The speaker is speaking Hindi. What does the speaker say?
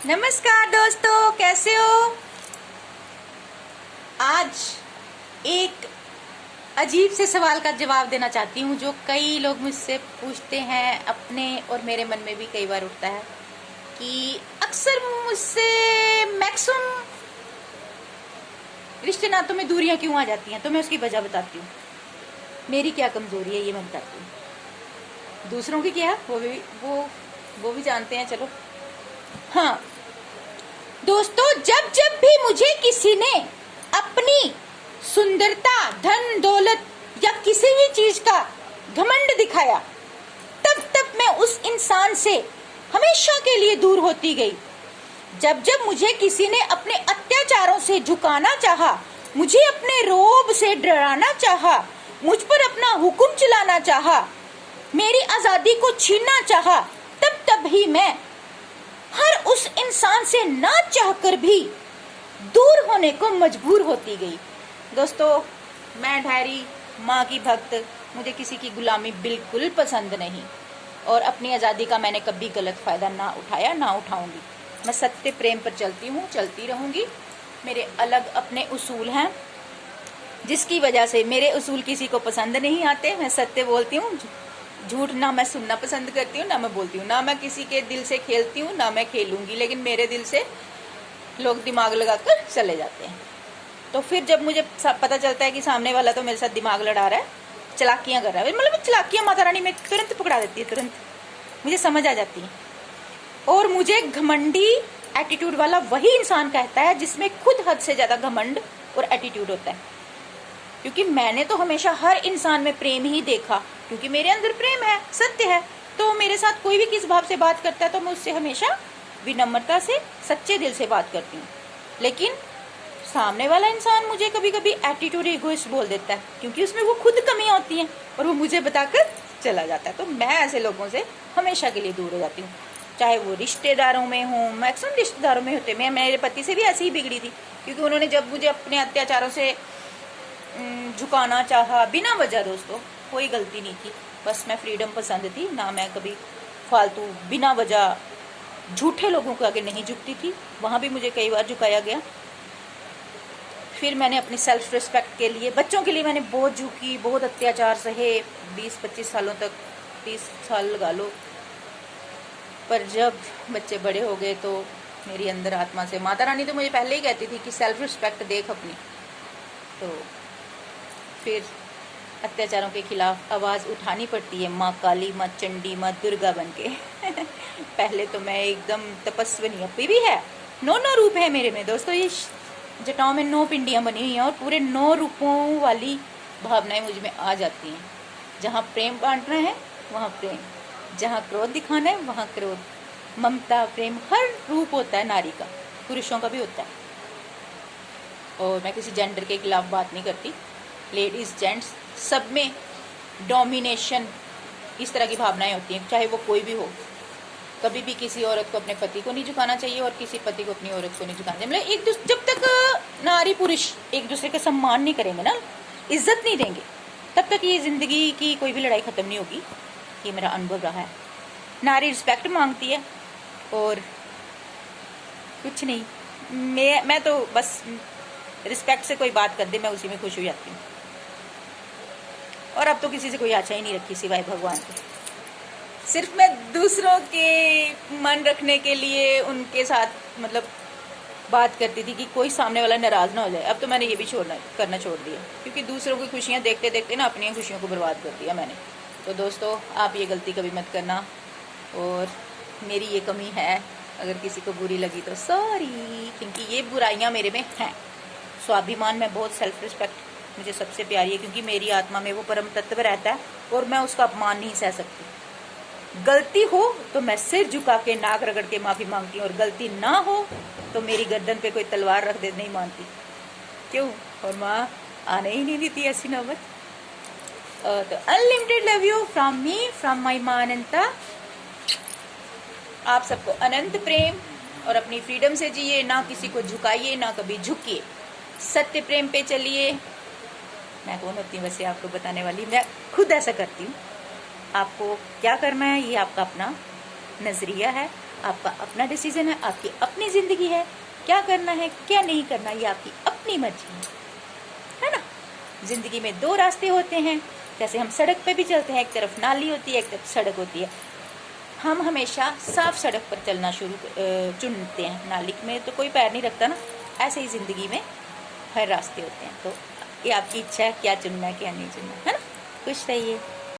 नमस्कार दोस्तों, कैसे हो। आज एक अजीब से सवाल का जवाब देना चाहती हूँ जो कई लोग मुझसे पूछते हैं। अपने और मेरे मन में भी कई बार उठता है कि अक्सर मुझसे मैक्सिमम रिश्ते नातों में दूरियां क्यों आ जाती हैं। तो मैं उसकी वजह बताती हूँ। मेरी क्या कमजोरी है ये मैं बताती हूँ। दूसरों की क्या वो भी जानते हैं। चलो हाँ दोस्तों, जब जब भी मुझे किसी ने अपनी सुंदरता, धन दौलत या किसी भी चीज का घमंड दिखाया, तब तब मैं उस इंसान से हमेशा के लिए दूर होती गई। जब जब मुझे किसी ने अपने अत्याचारों से झुकाना चाहा, मुझे अपने रोब से डराना चाहा, मुझ पर अपना हुक्म चलाना चाहा, मेरी आजादी को छीनना चाहा, तब तब ही मैं हर उस इंसान से ना चाहकर भी दूर होने को मजबूर होती गई। दोस्तों, मैं ढारी माँ की भक्त, मुझे किसी की गुलामी बिल्कुल पसंद नहीं और अपनी आज़ादी का मैंने कभी गलत फायदा ना उठाया, ना उठाऊंगी। मैं सत्य प्रेम पर चलती हूँ, चलती रहूंगी। मेरे अलग अपने उसूल हैं जिसकी वजह से मेरे उसूल किसी को पसंद नहीं आते। मैं सत्य बोलती हूँ, झूठ ना मैं सुनना पसंद करती हूँ, ना मैं बोलती हूँ। ना मैं किसी के दिल से खेलती हूँ, ना मैं खेलूंगी, लेकिन मेरे दिल से लोग दिमाग लगाकर चले जाते हैं। तो फिर जब मुझे पता चलता है कि सामने वाला तो मेरे साथ दिमाग लड़ा रहा है, चलाकियां कर रहा है, मतलब चलाकियां माता रानी में तुरंत पकड़ा देती है, तुरंत मुझे समझ आ जाती है। और मुझे घमंडी एटीट्यूड वाला वही इंसान कहता है जिसमें खुद हद से ज्यादा घमंड और एटीट्यूड होता है। क्योंकि मैंने तो हमेशा हर इंसान में प्रेम ही देखा, क्योंकि मेरे अंदर प्रेम है, सत्य है। तो मेरे साथ कोई भी किस भाव से बात करता है तो मैं उससे हमेशा विनम्रता से, सच्चे दिल से बात करती हूँ। लेकिन सामने वाला इंसान मुझे कभी कभी एटीट्यूड इगोइस्ट बोल देता है, क्योंकि उसमें वो खुद कमियां होती हैं और वो मुझे बताकर चला जाता है। तो मैं ऐसे लोगों से हमेशा के लिए दूर हो जाती हूँ, चाहे वो रिश्तेदारों में हो। मैक्सिमम रिश्तेदारों में होते। मैं मेरे पति से भी ऐसी ही बिगड़ी थी, क्योंकि उन्होंने जब मुझे अपने अत्याचारों से झुकाना चाहा बिना वजह, दोस्तों कोई गलती नहीं थी, बस मैं फ्रीडम पसंद थी। ना मैं कभी फालतू बिना वजह झूठे लोगों के आगे नहीं झुकती थी। वहाँ भी मुझे कई बार झुकाया गया। फिर मैंने अपनी सेल्फ रिस्पेक्ट के लिए, बच्चों के लिए मैंने बहुत झुकी, बहुत अत्याचार सहे 20-25 सालों तक, 30 साल लगा लो। पर जब बच्चे बड़े हो गए तो मेरी अंदर आत्मा से माता रानी तो मुझे पहले ही कहती थी कि सेल्फ रिस्पेक्ट देख अपनी। तो फिर अत्याचारों के खिलाफ आवाज़ उठानी पड़ती है, माँ काली, माँ चंडी, माँ दुर्गा बन के। पहले तो मैं एकदम तपस्विनी, अभी भी है, 9 रूप है मेरे में। दोस्तों, ये जटाओं में 9 पिंडियाँ बनी हुई हैं और पूरे 9 रूपों वाली भावनाएं मुझ में आ जाती हैं। जहाँ प्रेम बांटना है वहाँ प्रेम, जहाँ क्रोध दिखाना है वहाँ क्रोध, ममता, प्रेम, हर रूप होता है नारी का, पुरुषों का भी होता है। और मैं किसी जेंडर के खिलाफ बात नहीं करती, लेडीज़ जेंट्स सब में डोमिनेशन, इस तरह की भावनाएं होती हैं, चाहे वो कोई भी हो। कभी भी किसी औरत को अपने पति को नहीं झुकाना चाहिए और किसी पति को अपनी औरत को नहीं झुकाना चाहिए। मतलब जब तक नारी पुरुष एक दूसरे का सम्मान नहीं करेंगे ना, इज्जत नहीं देंगे, तब तक ये जिंदगी की कोई भी लड़ाई खत्म नहीं होगी। ये मेरा अनुभव रहा है। नारी रिस्पेक्ट मांगती है और कुछ नहीं। मैं तो बस रिस्पेक्ट से कोई बात कर दे, मैं उसी में खुश हो जाती हूँ। और अब तो किसी से कोई आशा ही नहीं रखी सिवाय भगवान के। सिर्फ मैं दूसरों के मन रखने के लिए उनके साथ मतलब बात करती थी कि कोई सामने वाला नाराज ना हो जाए। अब तो मैंने ये भी करना छोड़ दिया, क्योंकि दूसरों की खुशियाँ देखते देखते ना अपनी खुशियों को बर्बाद कर दिया मैंने। तो दोस्तों, आप ये गलती कभी मत करना। और मेरी ये कमी है, अगर किसी को बुरी लगी तो सॉरी, क्योंकि ये बुराइयाँ मेरे में हैं। स्वाभिमान में बहुत, सेल्फ रिस्पेक्ट मुझे सबसे प्यारी है, क्योंकि मेरी आत्मा में वो परम तत्व रहता है और मैं उसका अपमान नहीं सह सकती। गलती हो तो मैं सिर झुका के, नाक रगड़ के माफ़ी मांगती हूँ, और गलती ना हो तो मेरी गर्दन पे कोई तलवार रख दे नहीं मानती। क्यों? और माँ आने ही नहीं देती ऐसी नौबत। तो unlimited love you from me, from my माँ अनंता। आप सबको अनंत प्रेम और अपनी फ्रीडम से जिए, ना किसी को झुकाइए, ना कभी झुकिए, सत्य प्रेम पे चलिए। मैं कौन होती हूँ वैसे आपको बताने वाली, मैं खुद ऐसा करती हूँ। आपको क्या करना है ये आपका अपना नज़रिया है, आपका अपना डिसीजन है, आपकी अपनी ज़िंदगी है। क्या करना है क्या नहीं करना ये आपकी अपनी मर्जी है ना। ज़िंदगी में दो रास्ते होते हैं, जैसे हम सड़क पे भी चलते हैं, एक तरफ नाली होती है, एक तरफ सड़क होती है। हम हमेशा साफ सड़क पर चलना चुनते हैं, नाली में तो कोई पैर नहीं रखता ना। ऐसे ही ज़िंदगी में हर रास्ते होते हैं, तो ये आपकी इच्छा है क्या चुनना है क्या नहीं चुनना है ना। खुश रहिए।